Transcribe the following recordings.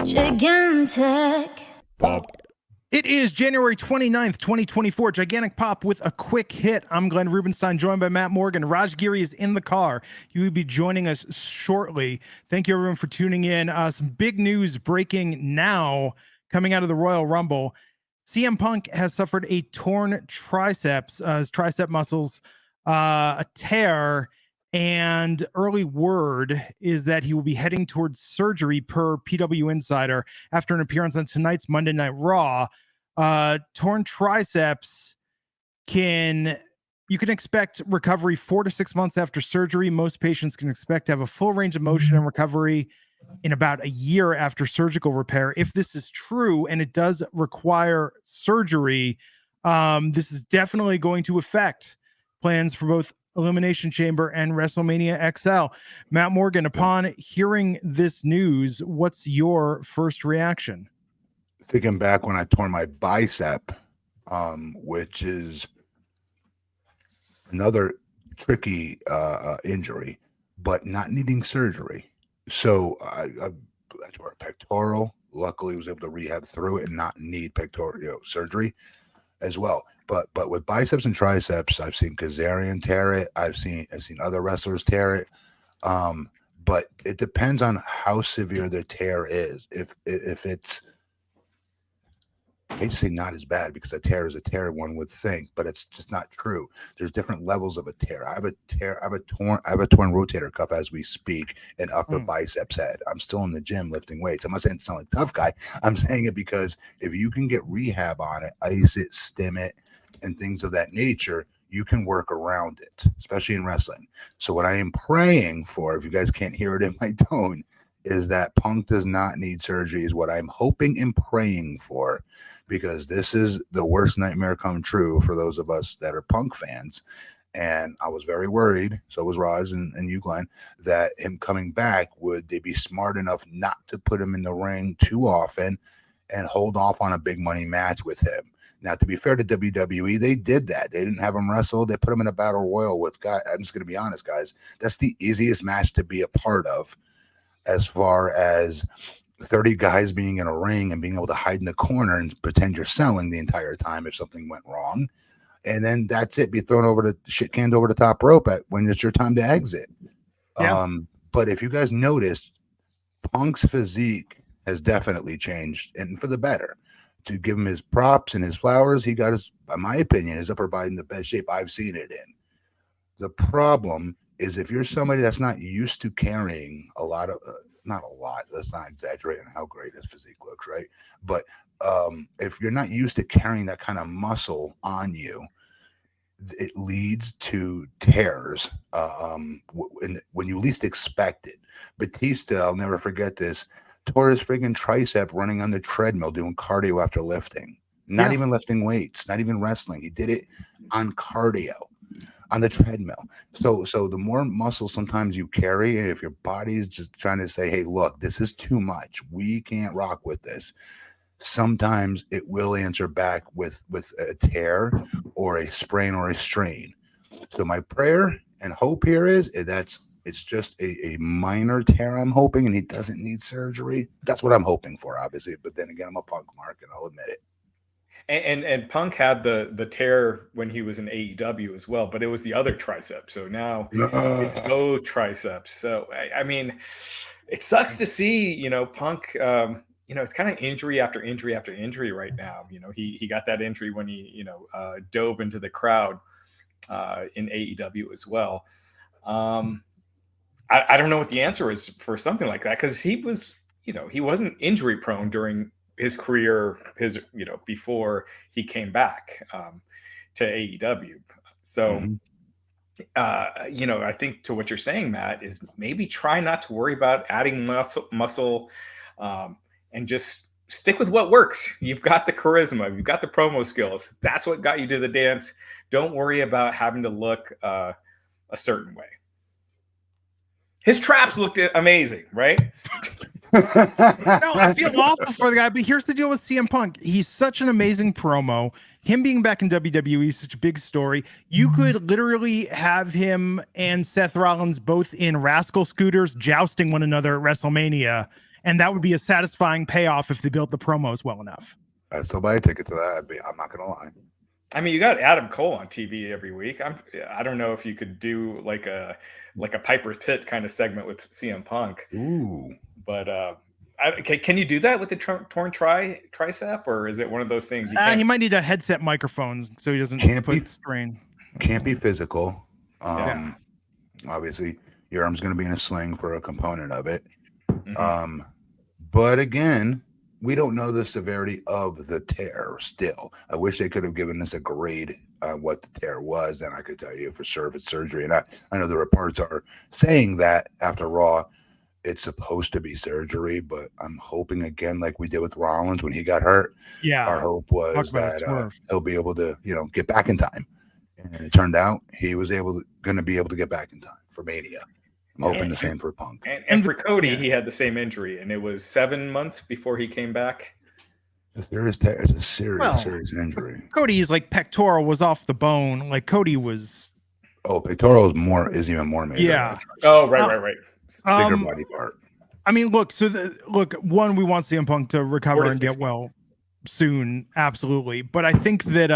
Gigantic Pop. It is January 29th, 2024. Gigantic Pop with a quick hit. I'm Glenn Rubenstein, joined by Matt Morgan. Raj Giri is in the car. He will be joining us shortly. Thank you, everyone, for tuning in. Some big news breaking now coming out of the Royal Rumble. CM Punk has suffered a torn triceps, his tricep muscles, a tear, and early word is that he will be heading towards surgery per PWInsider after an appearance on tonight's Monday Night Raw. Torn triceps you can expect recovery 4 to 6 months after surgery. Most patients can expect to have a full range of motion and recovery in about a year after surgical repair. If this is true and it does require surgery, this is definitely going to affect plans for both Elimination Chamber and Wrestlemania XL. Matt Morgan, upon hearing this news, what's your first reaction? Thinking back when I tore my bicep, which is another tricky injury, but not needing surgery. So I tore a pectoral. Luckily, was able to rehab through it and not need pectoral surgery as well. But with biceps and triceps, I've seen Kazarian tear it. I've seen other wrestlers tear it. But it depends on how severe the tear is. If it's, I hate to say not as bad, because a tear is a tear, one would think, but it's just not true. There's different levels of a tear. I have a torn rotator cuff as we speak, in upper biceps head. I'm still in the gym lifting weights. I'm not saying it sound like a tough guy. I'm saying it because if you can get rehab on it, ice it, stim it, and things of that nature, you can work around it, especially in wrestling. So what I am praying for, if you guys can't hear it in my tone, is that Punk does not need surgery, is what I'm hoping and praying for, because this is the worst nightmare come true for those of us that are Punk fans. And I was very worried, so was Raj and you, Glenn, that him coming back, would they be smart enough not to put him in the ring too often and hold off on a big money match with him? Now, to be fair to WWE, they did that. They didn't have him wrestle. They put him in a battle royal with guys. I'm just going to be honest, guys. That's the easiest match to be a part of, as far as 30 guys being in a ring and being able to hide in the corner and pretend you're selling the entire time if something went wrong. And then that's it. Be thrown over the shit canned over the top rope when it's your time to exit. Yeah. But if you guys noticed, Punk's physique has definitely changed, and for the better. To give him his props and his flowers, he got his, in my opinion, his upper body in the best shape I've seen it in. The problem is, if you're somebody that's not used to carrying a lot of, not a lot, let's not exaggerate on how great his physique looks, right? But if you're not used to carrying that kind of muscle on you, it leads to tears when you least expect it. Batista, I'll never forget this, tore his friggin' tricep running on the treadmill doing cardio after lifting. Not even lifting weights, not even wrestling. He did it on cardio, on the treadmill. So the more muscle sometimes you carry, if your body's just trying to say, hey, look, this is too much, we can't rock with this, sometimes it will answer back with a tear or a sprain or a strain. So my prayer and hope here is it's just a minor tear, I'm hoping, and he doesn't need surgery. That's what I'm hoping for, obviously. But then again, I'm a Punk mark, and I'll admit it. And Punk had the tear when he was in AEW as well, but it was the other tricep. So now it's both triceps. So I mean, it sucks to see, Punk. It's kind of injury after injury after injury right now. He got that injury when he dove into the crowd in AEW as well. I don't know what the answer is for something like that, because he was, he wasn't injury prone during his career, before he came back to AEW. So, I think to what you're saying, Matt, is maybe try not to worry about adding muscle, and just stick with what works. You've got the charisma, you've got the promo skills. That's what got you to the dance. Don't worry about having to look a certain way. His traps looked amazing, right? No, I feel awful for the guy, but here's the deal with CM Punk. He's such an amazing promo. Him being back in WWE is such a big story. You could literally have him and Seth Rollins both in rascal scooters jousting one another at WrestleMania, And that would be a satisfying payoff if they built the promos well enough. I'd still buy a ticket to that. I'm not gonna lie. I mean, you got Adam Cole on TV every week. I don't know if you could do like a Piper's Pit kind of segment with CM Punk. Ooh. But can you do that with the torn tricep, or is it one of those things? He might need a headset microphone so he doesn't put strain. Can't be physical. Obviously, your arm's going to be in a sling for a component of it. Mm-hmm. But again, we don't know the severity of the tear still. I wish they could have given us a grade on what the tear was, and I could tell you for sure if it's surgery. And I know the reports are saying that after Raw, it's supposed to be surgery, but I'm hoping again, like we did with Rollins when he got hurt. Yeah. Our hope was that he'll be able to, get back in time. And it turned out he was going to be able to get back in time for Mania. I'm hoping the same for Punk. And for Cody, he had the same injury, and it was 7 months before he came back. It's a serious injury. Cody's like pectoral was off the bone. Like Cody was. Oh, pectoral is even more major. Yeah. Oh, right. Bigger body part. I mean, look. One, we want CM Punk to recover and get well soon, absolutely. But I think that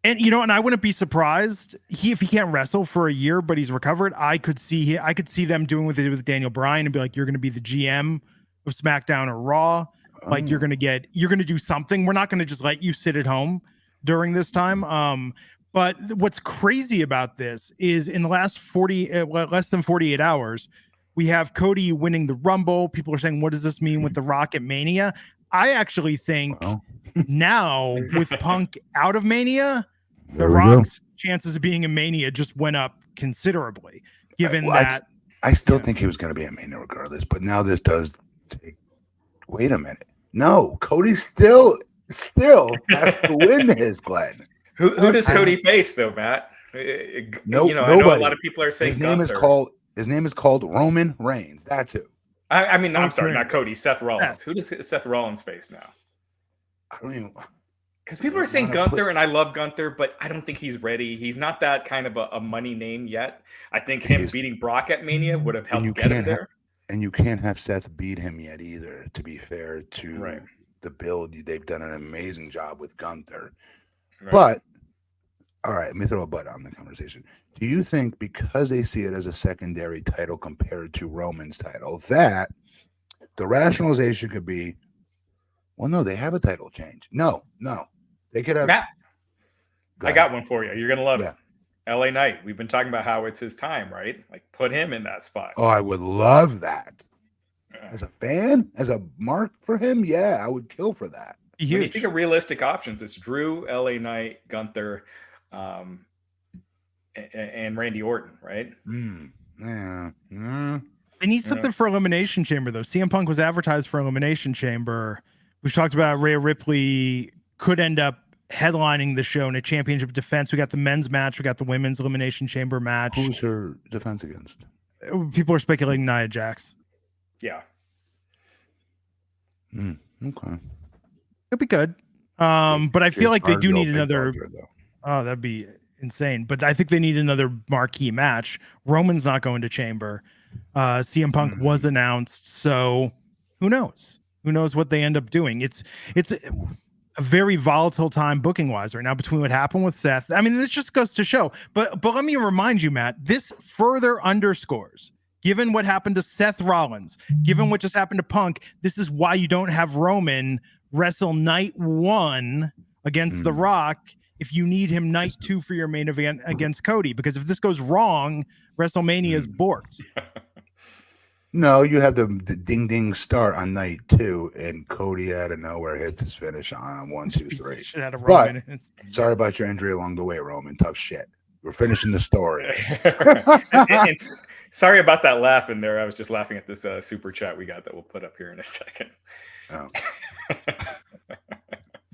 and I wouldn't be surprised if he can't wrestle for a year, but he's recovered. I could see them doing what they did with Daniel Bryan and be like, you're going to be the GM of SmackDown or Raw. Like you're going to do something. We're not going to just let you sit at home during this time. But what's crazy about this is in the last less than 48 hours, we have Cody winning the Rumble. People are saying, what does this mean with the Rock at Mania? I actually think now with Punk out of Mania, the Rock's chances of being a Mania just went up considerably. Given that, I still think he was going to be a Mania regardless. But now this does take. Wait a minute. No, Cody still has to win his, Glenn. Who does Cody face though, Matt? Nobody. I know a lot of people are saying his name is called Roman Reigns. That's who. I'm sorry, not Cody. Seth Rollins. Who does Seth Rollins face now? I don't even. Because people are saying Gunther, and I love Gunther, but I don't think he's ready. He's not that kind of a money name yet. I think him beating Brock at Mania would have helped get him there. And you can't have Seth beat him yet either, to be fair to the build. They've done an amazing job with Gunther. Right. But, all right, let me throw a butt on the conversation. Do you think because they see it as a secondary title compared to Roman's title, that the rationalization could be, well, no, they have a title change. No. They could have. Matt, I got one for you. You're going to love it. LA Knight. We've been talking about how it's his time, right? Like, put him in that spot. Oh, I would love that. As a fan, as a mark for him, I would kill for that. When you think of realistic options, it's Drew, LA Knight, Gunther, and Randy Orton, right? They need something for Elimination Chamber, though. CM Punk was advertised for Elimination Chamber. We've talked about Rhea Ripley could end up headlining the show in a championship defense. We got the men's match. We got the women's Elimination Chamber match. Who's her defense against? People are speculating Nia Jax. Yeah. Okay. It'd be good. But I feel like they do need another. That'd be insane. But I think they need another marquee match. Roman's not going to Chamber. CM Punk was announced. So who knows? Who knows what they end up doing? It's a very volatile time booking wise right now between what happened with Seth. I mean, this just goes to show, but let me remind you, Matt, this further underscores, given what happened to Seth Rollins, given what just happened to Punk, this is why you don't have Roman wrestle night 1 against The Rock if you need him night 2 for your main event against Cody, because if this goes wrong, WrestleMania is borked. No, you have the ding start on night 2, and Cody out of nowhere hits his finish on 1, 2, 3. But sorry about your injury along the way, Roman. Tough shit. We're finishing the story. and sorry about that laugh in there. I was just laughing at this super chat we got that we'll put up here in a second. Oh.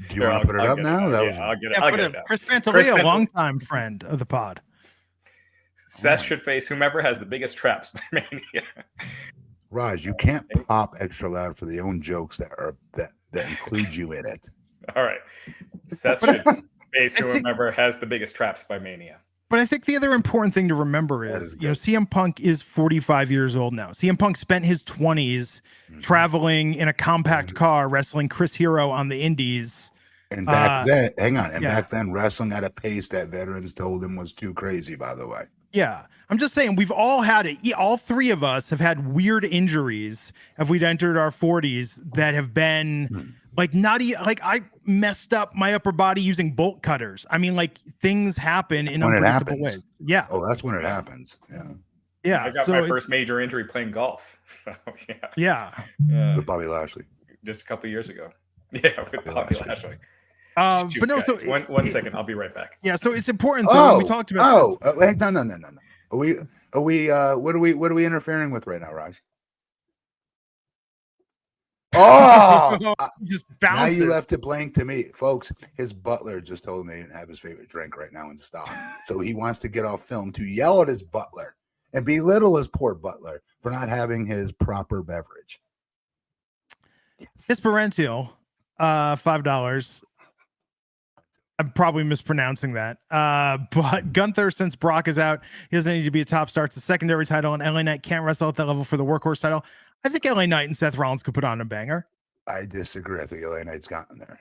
Do you want to put it up now? I'll get it. Chris Pantaleo, longtime friend of the pod. Seth should face whomever has the biggest traps by Mania. Raj, you can't pop extra loud for the own jokes that include you in it. All right. Seth should face whomever has the biggest traps by Mania. But I think the other important thing to remember That is, is you know, good. CM Punk is 45 years old now. CM Punk spent his 20s traveling in a compact car, wrestling Chris Hero on the Indies. And back then, hang on, and yeah. back then, wrestling at a pace that veterans told him was too crazy. By the way, Yeah, I'm just saying we've all had it. All three of us have had weird injuries if we'd entered our 40s that have been like not like I messed up my upper body using bolt cutters. I mean, like things happen in when it unpredictable happens. ways. Yeah. Oh, that's when it happens. Yeah. Yeah. I got my first major injury playing golf. Yeah. With Bobby Lashley. Just a couple years ago. Yeah, with Bobby Lashley. But no, guys, so one second, I'll be right back. Yeah, so it's important though. We talked about wait, no. Are we what are we interfering with right now, Raj? Oh, just now you bounces. left it blank to me, folks. His butler just told me he didn't have his favorite drink right now in stock, so he wants to get off film to yell at his butler and belittle his poor butler for not having his proper beverage. Esperantial, $5. I'm probably mispronouncing that. But Gunther, since Brock is out, he doesn't need to be a top star. It's a secondary title, and LA Knight can't wrestle at that level for the workhorse title. I think LA Knight and Seth Rollins could put on a banger. I disagree. I think LA Knight's gotten there.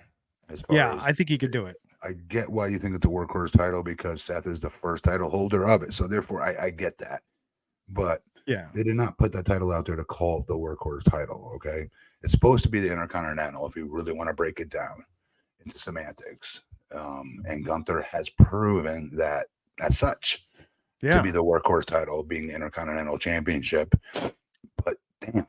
I think he could do it. I get why you think it's a workhorse title because Seth is the first title holder of it. So therefore, I get that. But yeah, they did not put that title out there to call it the workhorse title. Okay, it's supposed to be the Intercontinental if you really want to break it down into semantics. And Gunther has proven that as such to be the workhorse title, being the Intercontinental Championship. But damn,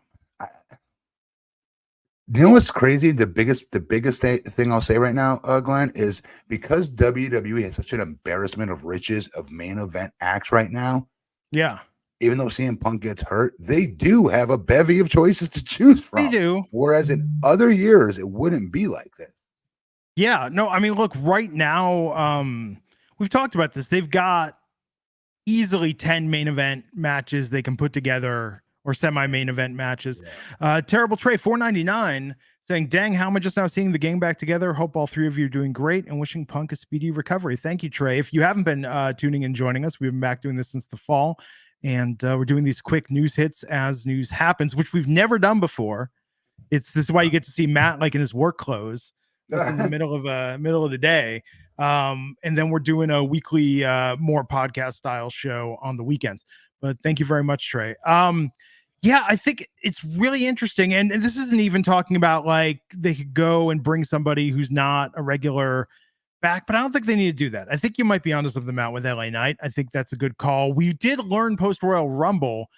you know what's crazy? The biggest thing I'll say right now, Glenn, is because WWE has such an embarrassment of riches of main event acts right now. Yeah. Even though CM Punk gets hurt, they do have a bevy of choices to choose from. They do. Whereas in other years, it wouldn't be like that. Yeah, no, I mean, look, right now, we've talked about this. They've got easily 10 main event matches they can put together or semi-main event matches. Terrible Trey, $4.99, saying, dang, how am I just now seeing the gang back together? Hope all three of you are doing great and wishing Punk a speedy recovery. Thank you, Trey. If you haven't been tuning and joining us, we've been back doing this since the fall, and we're doing these quick news hits as news happens, which we've never done before. This is why you get to see Matt like in his work clothes. That's in the middle of the day, and then we're doing a weekly more podcast style show on the weekends. But thank you very much, Trey. I think it's really interesting, and this isn't even talking about like they could go and bring somebody who's not a regular back, but I don't think they need to do that. I think you might be onto something out with LA Knight. I think that's a good call. We did learn post Royal Rumble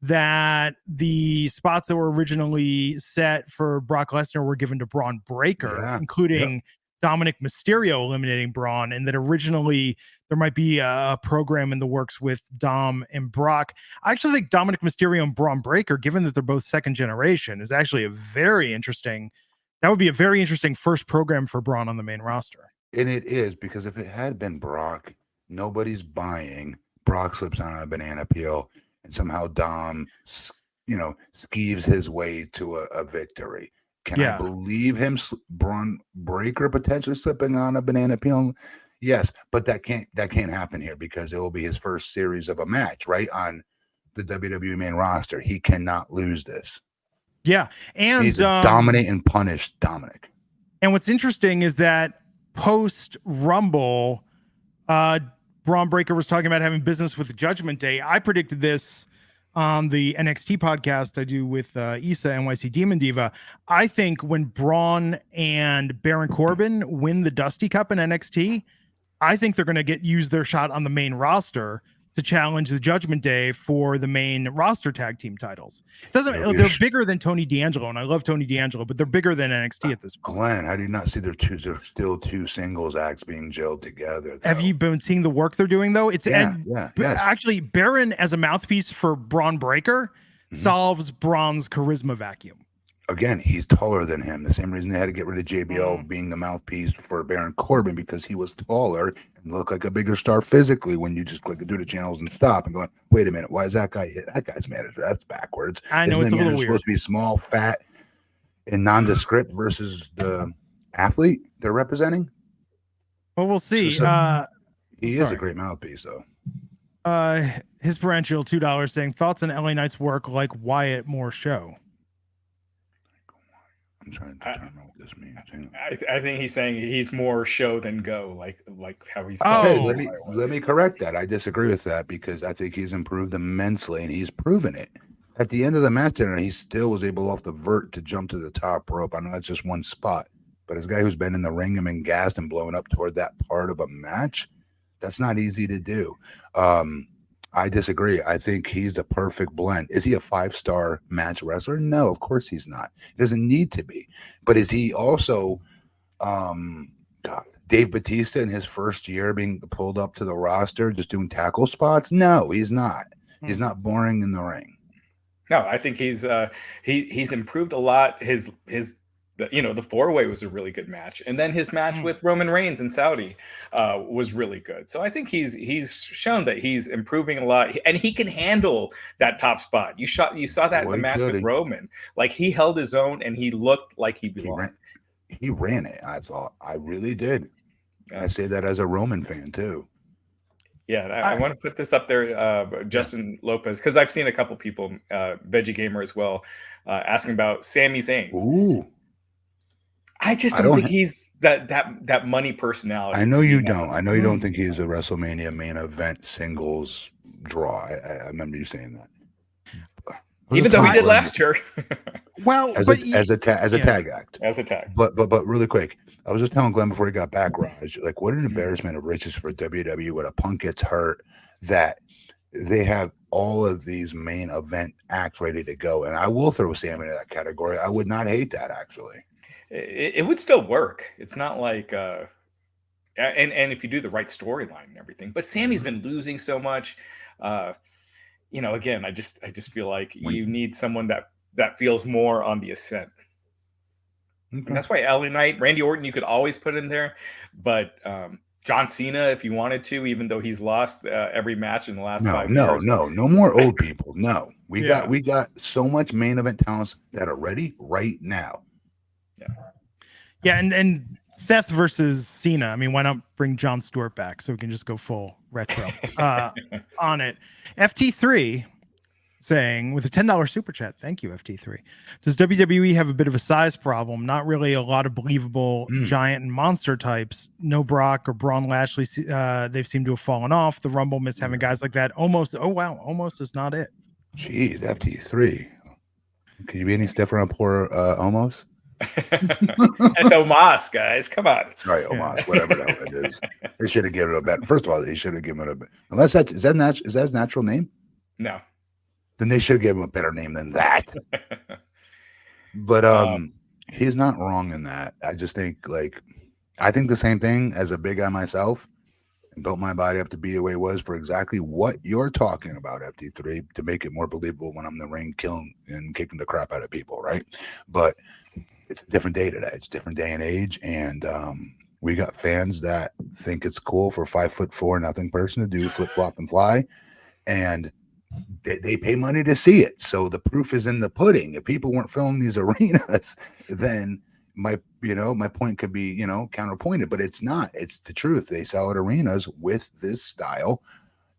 that the spots that were originally set for Brock Lesnar were given to Braun Breaker, including Dominic Mysterio eliminating Braun, and that originally there might be a program in the works with Dom and Brock. I actually think Dominic Mysterio and Braun Breaker, given that they're both second generation, is actually that would be a very interesting first program for Braun on the main roster. And it is, because if it had been Brock, nobody's buying Brock slips on a banana peel and somehow Dom, skeeves his way to a victory. Can I believe him, Braun Breaker potentially slipping on a banana peel? Yes, but that can't happen here because it will be his first series of a match, right, on the WWE main roster. He cannot lose this. Yeah, and he needs to dominate and punish Dominic. And what's interesting is that post Rumble, Braun Breaker was talking about having business with the Judgment Day. I predicted this on the NXT podcast I do with Issa, NYC Demon Diva. I think when Braun and Baron Corbin win the Dusty Cup in NXT, I think they're going to use their shot on the main roster to challenge the Judgment Day for the main roster tag team titles. They're bigger than Tony D'Angelo, and I love Tony D'Angelo, but they're bigger than NXT at this point. Glenn, how do you not see there's still two singles acts being gelled together, though? Have you been seeing the work they're doing, though? Actually, Baron as a mouthpiece for Braun Breaker solves Braun's charisma vacuum. Again, he's taller than him. The same reason they had to get rid of JBL being the mouthpiece for Baron Corbin, because he was taller and looked like a bigger star physically when you just click through the channels and stop and go, wait a minute, why is that guy hit? That guy's manager. That's backwards. I know. It's a little weird. Supposed to be small, fat, and nondescript versus the athlete they're representing. Well, we'll see. He is a great mouthpiece, though. His parental $2 saying thoughts on LA Knight's work like Wyatt Moore show. I'm trying to determine what this means. I think he's saying he's more show than go, like how he's. Okay, let me correct that. I disagree with that because I think he's improved immensely and he's proven it. At the end of the match, he still was able off the vert to jump to the top rope. I know that's just one spot, but as a guy who's been in the ring and been gassed and blown up toward that part of a match, that's not easy to do. I disagree. I think he's the perfect blend. Is he a 5-star match wrestler? No, of course he's not. He doesn't need to be. But is he also Dave Bautista in his first year being pulled up to the roster, just doing tackle spots? No, he's not. He's not boring in the ring. No, I think he's improved a lot. The 4-way was a really good match, and then his match with Roman Reigns in Saudi was really good. So I think he's shown that he's improving a lot, and he can handle that top spot. You saw that in the match with Roman. Like, he held his own, and he looked like he belonged. He ran it. I thought. I really did. I say that as a Roman fan too. Yeah, I want to put this up there, Justin Lopez, because I've seen a couple people, Veggie Gamer as well, asking about Sami Zayn. Ooh. I just don't think he's that money personality. I know you don't. I know you don't think he's a WrestleMania main event singles draw. I remember you saying that. Even though he did last year. Well, as a tag act. As a tag. But really quick, I was just telling Glenn before he got back, Raj, like, what an embarrassment of riches for WWE when a Punk gets hurt, that they have all of these main event acts ready to go. And I will throw Sam into that category. I would not hate that, actually. It would still work. It's not like and if you do the right storyline and everything. But Sammy's been losing so much. Again, I just feel like you need someone that feels more on the ascent. Okay. And that's why LA Knight, Randy Orton, you could always put in there. But John Cena, if you wanted to, even though he's lost every match in the last 5 years. No more old people. No, we got so much main event talents that are ready right now. Yeah, and Seth versus Cena. I mean, why not bring Jon Stewart back so we can just go full retro on it? FT3 saying with a $10 super chat, thank you, FT3. Does WWE have a bit of a size problem? Not really a lot of believable giant and monster types. No Brock or Braun Lashley. They've seemed to have fallen off. The Rumble missed having guys like that. Almost is not it. Jeez, FT3. Could you be any stiffer on poor Omos? It's Omos, guys. Come on. Sorry, Omos, whatever the hell it is. They should have given it a better. First of all, they should have given it a better. Unless is that his natural name? No. Then they should have given him a better name than that. But he's not wrong in that. I just think I think the same thing as a big guy myself, and built my body up to be the way it was for exactly what you're talking about, FT3, to make it more believable when I'm in the ring killing and kicking the crap out of people, right? But it's a different day today. It's a different day and age, and we got fans that think it's cool for 5'4" nothing person to do flip flop and fly, and they pay money to see it. So the proof is in the pudding. If people weren't filling these arenas, then my point could be counterpointed, but it's not. It's the truth. They sell at arenas with this style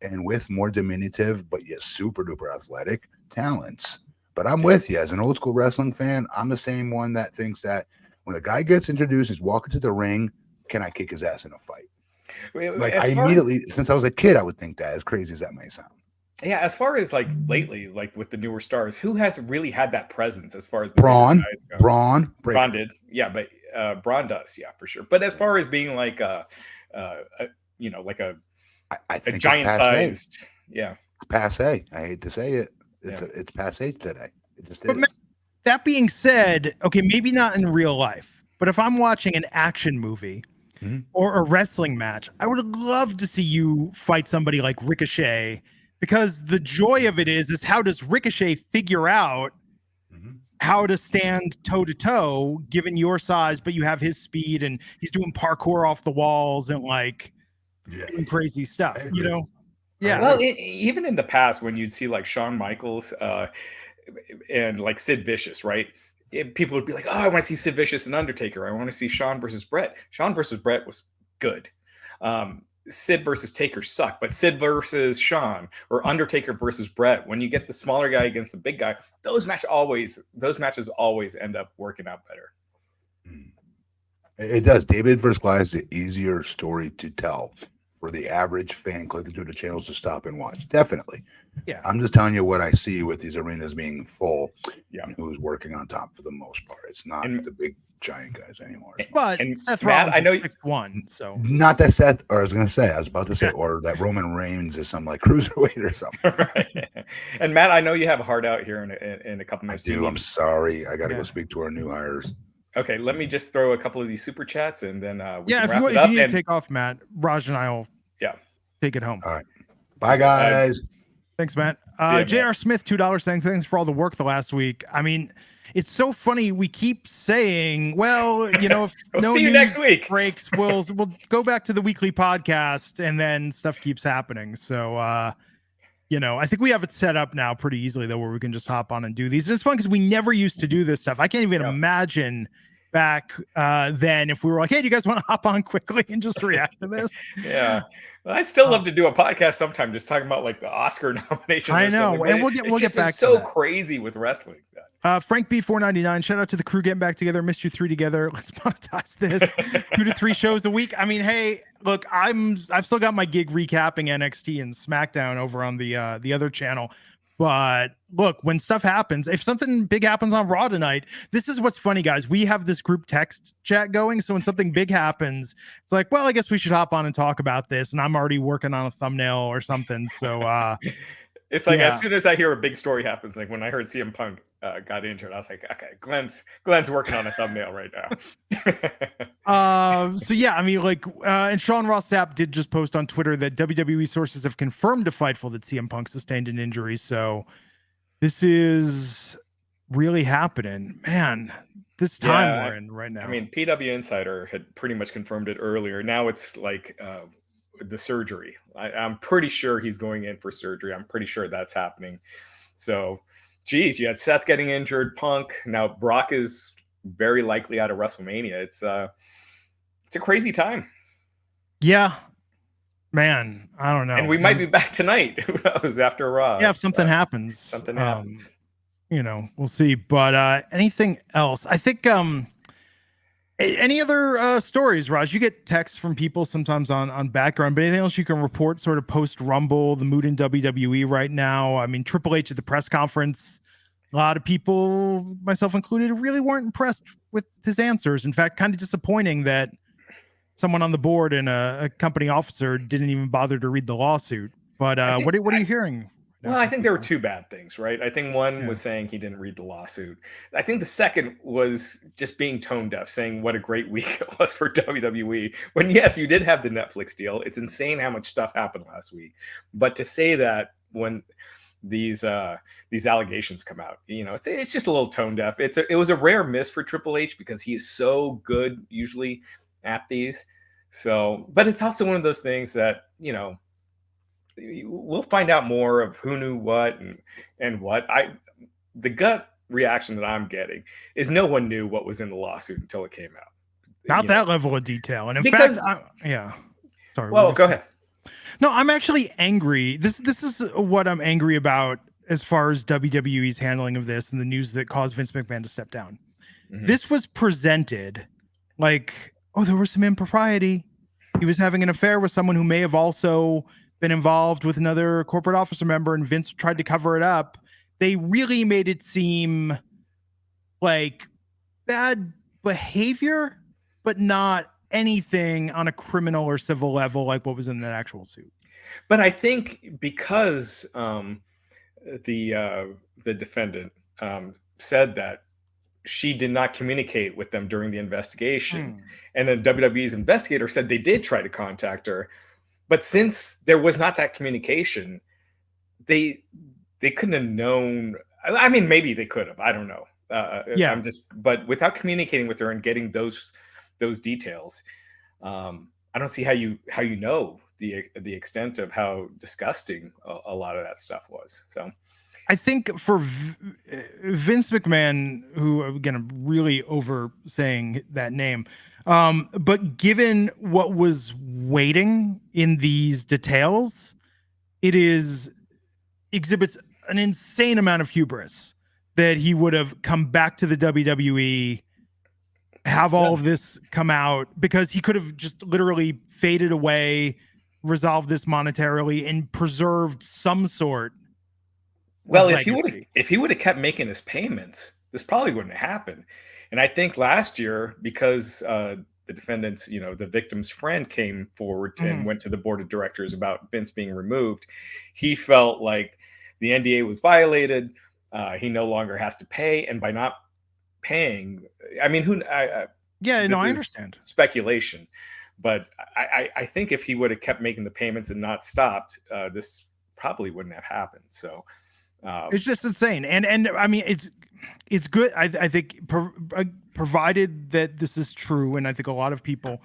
and with more diminutive but yet super duper athletic talents. But I'm with you. As an old school wrestling fan, I'm the same one that thinks that when a guy gets introduced, he's walking to the ring, can I kick his ass in a fight? I immediately, since I was a kid, I would think that, as crazy as that may sound. Yeah, as far as lately, with the newer stars, who has really had that presence as far as the Braun did. Yeah, but Braun does, yeah, for sure. But as far as being like a giant sized, yeah. Passe. I hate to say it. It's passe today. It just is. That being said, okay, maybe not in real life, but if I'm watching an action movie or a wrestling match, I would love to see you fight somebody like Ricochet, because the joy of it is how does Ricochet figure out how to stand toe to toe given your size, but you have his speed and he's doing parkour off the walls and doing crazy stuff, Yeah. Well, even in the past, when you'd see Shawn Michaels and Sid Vicious, right? People would be like, "Oh, I want to see Sid Vicious and Undertaker. I want to see Shawn versus Brett." Shawn versus Brett was good. Sid versus Taker suck, but Sid versus Shawn or Undertaker versus Brett, when you get the smaller guy against the big guy, those matches always end up working out better. It does. David versus Goliath is the easier story to tell for the average fan clicking through the channels to stop and watch. Definitely. Yeah. I'm just telling you what I see with these arenas being full. Yeah. And who's working on top for the most part. It's not the big giant guys anymore. But Seth Rollins is 6'1", so not that Seth, or I was about to say, or that Roman Reigns is some like cruiserweight or something. Right. And Matt, I know you have a heart out here in a couple minutes. I do. I'm sorry. I got to go speak to our new hires. Okay, let me just throw a couple of these super chats and then we can if wrap you, it up. If you need to take off, Matt, Raj and I will take it home. All right. Bye, guys. Thanks, Matt. You, J.R. Smith, $2 saying thanks for all the work the last week. I mean, it's so funny. We keep saying, well, you know, if we'll see you next week breaks, we'll go back to the weekly podcast, and then stuff keeps happening. So, you know, I think we have it set up now pretty easily, though, where we can just hop on and do these. And it's fun because we never used to do this stuff. I can't even imagine back then if we were like, hey, do you guys want to hop on quickly and just react to this? Yeah. Well, I'd still love to do a podcast sometime just talking about like the Oscar nomination. I know, and we'll get back to so that. crazy with wrestling. Frank B 499, shout out to the crew getting back together. Missed you three together. Let's monetize this. 2 to 3 shows a week. I mean, hey, look, I've still got my gig recapping NXT and SmackDown over on the other channel. But look, when stuff happens, if something big happens on Raw tonight, this is what's funny, guys. We have this group text chat going. So when something big happens, it's like, well, I guess we should hop on and talk about this. And I'm already working on a thumbnail or something. So it's like as soon as I hear a big story happens, like when I heard CM Punk got injured, I was like, okay, Glenn's working on a thumbnail right now. So yeah, I mean, like, and Sean Ross Sapp did just post on Twitter that WWE sources have confirmed to Fightful that CM Punk sustained an injury. So this is really happening, man. This time we're in right now. I mean, PWInsider had pretty much confirmed it earlier. Now it's like the surgery. I'm pretty sure he's going in for surgery. I'm pretty sure that's happening. So, geez, you had Seth getting injured, Punk. Now Brock is very likely out of WrestleMania. It's a crazy time. Yeah, man. I don't know. And we might be back tonight. Who knows? After Raw. Yeah, if something happens. Something happens. You know, we'll see. But anything else? I think any other stories, Raj? You get texts from people sometimes on background, but anything else you can report sort of post Rumble, the mood in WWE right now? I mean, Triple H at the press conference, a lot of people, myself included, really weren't impressed with his answers. In fact, kind of disappointing that someone on the board and a company officer didn't even bother to read the lawsuit. But what are you hearing? Well, I think there were two bad things, right? I think one was saying he didn't read the lawsuit. I think the second was just being tone deaf, saying what a great week it was for WWE. When, yes, you did have the Netflix deal. It's insane how much stuff happened last week. But to say that when these allegations come out, you know, it's just a little tone deaf. It was a rare miss for Triple H because he is so good usually at these. So, but it's also one of those things that, you know, we'll find out more of who knew what and what. The gut reaction that I'm getting is no one knew what was in the lawsuit until it came out. Not that level of detail. And in because, fact, sorry. Well, go ahead. No, I'm actually angry. This is what I'm angry about as far as WWE's handling of this and the news that caused Vince McMahon to step down. Mm-hmm. This was presented like, oh, there was some impropriety. He was having an affair with someone who may have also been involved with another corporate officer member, and Vince tried to cover it up. They really made it seem like bad behavior, but not anything on a criminal or civil level like what was in that actual suit. But I think because the defendant said that she did not communicate with them during the investigation, and then WWE's investigator said they did try to contact her. But since there was not that communication, they couldn't have known. I mean, maybe they could have. I don't know. But without communicating with her and getting those details, I don't see how you know the extent of how disgusting a lot of that stuff was. So, I think for Vince McMahon, who again I'm really over saying that name. But given what was waiting in these details, it exhibits an insane amount of hubris that he would have come back to the WWE, have all of this come out, because he could have just literally faded away, resolved this monetarily, and preserved some sort. Well, if he would have kept making his payments, this probably wouldn't have happened. And I think last year, because the defendants, the victim's friend came forward and went to the board of directors about Vince being removed, he felt like the NDA was violated. He no longer has to pay, and by not paying, I mean, I understand speculation, but I think if he would have kept making the payments and not stopped, this probably wouldn't have happened. So it's just insane, and I mean, it's good. I think provided that this is true, and I think a lot of people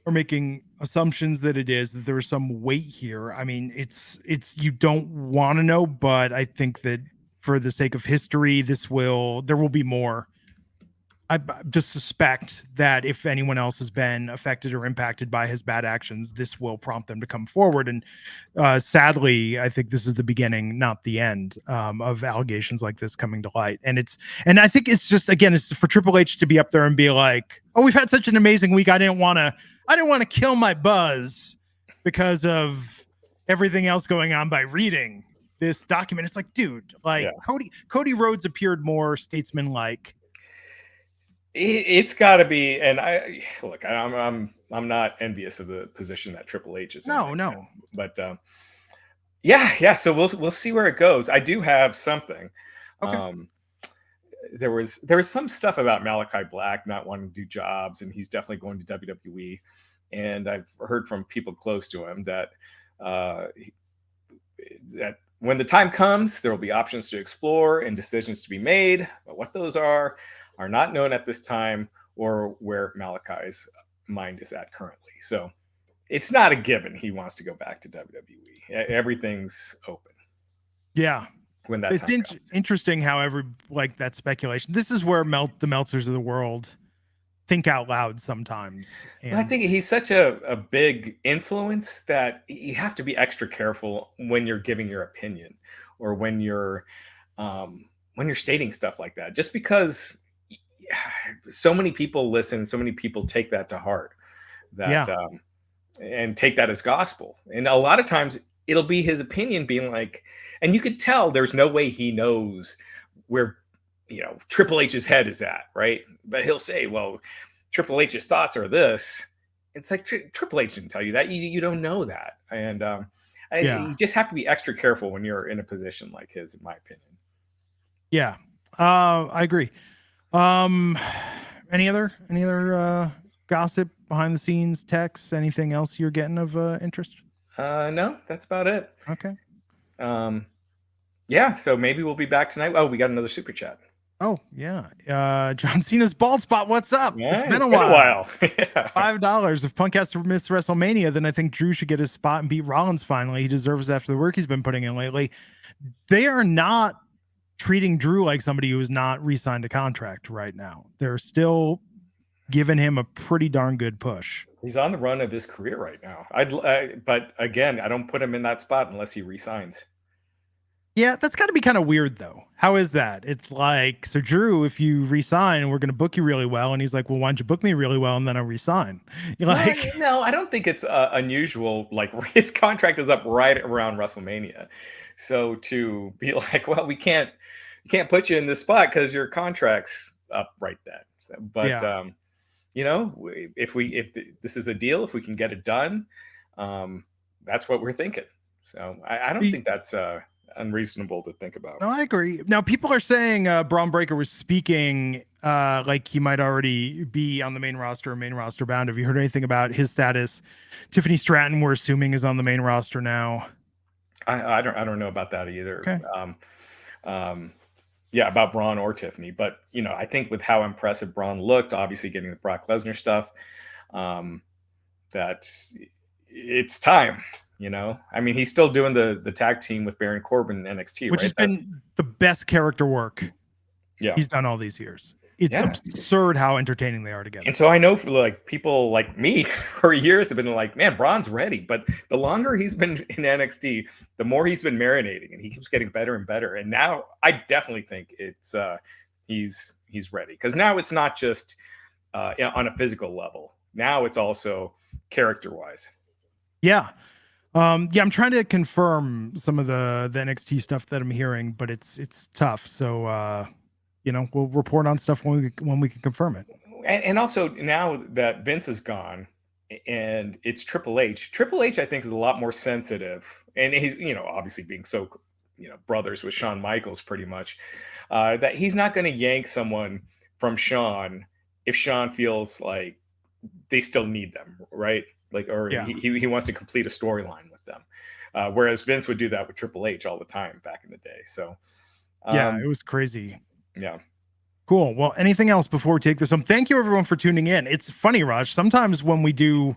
are making assumptions that that there is some weight here. I mean, it's you don't want to know, but I think that for the sake of history, there will be more. I just suspect that if anyone else has been affected or impacted by his bad actions, this will prompt them to come forward. And sadly, I think this is the beginning, not the end, of allegations like this coming to light. And I think it's just, again, it's for Triple H to be up there and be like, "Oh, we've had such an amazing week. I didn't want to kill my buzz because of everything else going on by reading this document." It's like, dude, Cody Rhodes appeared more statesman-like. It's got to be, and I'm not envious of the position that Triple H is in. No. But yeah. So we'll see where it goes. I do have something. Okay. There was some stuff about Malachi Black not wanting to do jobs, and he's definitely going to WWE. And I've heard from people close to him that that when the time comes, there will be options to explore and decisions to be made. But what those are not known at this time, or where Malachi's mind is at currently. So it's not a given he wants to go back to WWE. Everything's open. Yeah. When that it's interesting, however, like that speculation. This is where the Meltzers of the world think out loud sometimes. And well, I think he's such a big influence that you have to be extra careful when you're giving your opinion, or when you're stating stuff like that, just because so many people listen, so many people take that to heart, and take that as gospel. And a lot of times it'll be his opinion being like, and you could tell there's no way he knows where, Triple H's head is at, right? But he'll say, well, Triple H's thoughts are this. It's like Triple H didn't tell you that. You don't know that. And you just have to be extra careful when you're in a position like his, in my opinion. Yeah, I agree. Any other gossip, behind the scenes, texts, anything else you're getting of interest? No, that's about it. Okay. Yeah, so maybe we'll be back tonight. Oh, we got another super chat. Oh yeah. John Cena's bald spot. What's up? Yeah, it's been a while. Yeah. $5. If Punk has to miss WrestleMania, then I think Drew should get his spot and beat Rollins finally. He deserves it after the work he's been putting in lately. They are not treating Drew like somebody who is not re-signed a contract right now. They're still giving him a pretty darn good push. He's on the run of his career right now. But again, I don't put him in that spot unless he resigns. Yeah, that's got to be kind of weird, though. How is that? It's like, so Drew, if you resign, we're going to book you really well. And he's like, well, why don't you book me really well and then I'll resign? You're like, no, I don't think it's unusual. Like, his contract is up right around WrestleMania. So to be like, well, we can't put you in this spot because your contract's up right then. So, but if this is a deal, if we can get it done, that's what we're thinking. So I don't think that's unreasonable to think about. No, I agree. Now, people are saying Braun Breaker was speaking like he might already be on the main roster bound. Have you heard anything about his status? Tiffany Stratton, we're assuming, is on the main roster now. I don't know about that either. Okay. Yeah, about Braun or Tiffany, but I think with how impressive Braun looked, obviously getting the Brock Lesnar stuff, that it's time. I mean, he's still doing the tag team with Baron Corbin in NXT, which has been the best character work he's done all these years. It's absurd how entertaining they are together. And so I know for like people like me for years have been like, man, Braun's ready. But the longer he's been in NXT, the more he's been marinating, and he keeps getting better and better. And now I definitely think it's he's ready, because now it's not just on a physical level. Now it's also character wise. Yeah. I'm trying to confirm some of the NXT stuff that I'm hearing, but it's tough. So we'll report on stuff when we can confirm it. And also now that Vince is gone and it's Triple H, I think is a lot more sensitive, and he's obviously being so brothers with Shawn Michaels pretty much, that he's not going to yank someone from Shawn if Shawn feels like they still need them, right? Like, or he wants to complete a storyline with them. Whereas Vince would do that with Triple H all the time back in the day. So it was crazy. Yeah. Cool. Well, anything else before we take this home? Thank you everyone for tuning in. It's funny, Raj. Sometimes when we do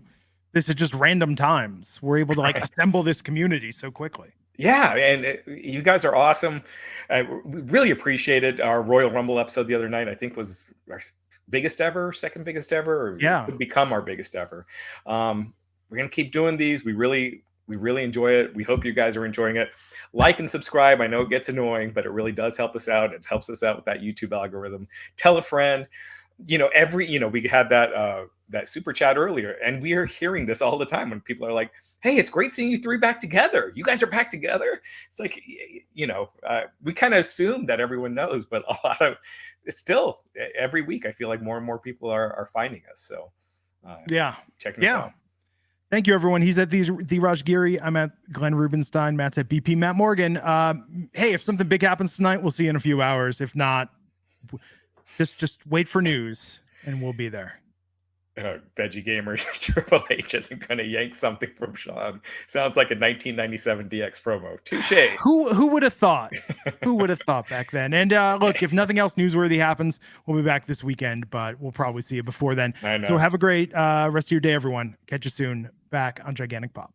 this at just random times, we're able to assemble this community so quickly. Yeah, and you guys are awesome. We really appreciated our Royal Rumble episode the other night. I think was our biggest ever, second biggest ever, or could become our biggest ever. We're gonna keep doing these. We really enjoy it. We hope you guys are enjoying it. Like and subscribe. I know it gets annoying, but it really does help us out. It helps us out with that YouTube algorithm. Tell a friend. We had that super chat earlier, and we are hearing this all the time when people are like, hey, it's great seeing you three back together. You guys are back together. It's like, we kind of assume that everyone knows, but it's still every week. I feel like more and more people are finding us. So checking us out. Thank you, everyone. He's at the Raj Giri. I'm at Glenn Rubenstein. Matt's at BP Matt Morgan. Hey, if something big happens tonight, we'll see you in a few hours. If not, just wait for news and we'll be there. Veggie Gamers, Triple H isn't going to yank something from Shawn. Sounds like a 1997 DX promo. Touche. Who would have thought? Who would have thought back then? And look, if nothing else newsworthy happens, we'll be back this weekend, but we'll probably see you before then. So have a great rest of your day, everyone. Catch you soon back on Gigantic Pop.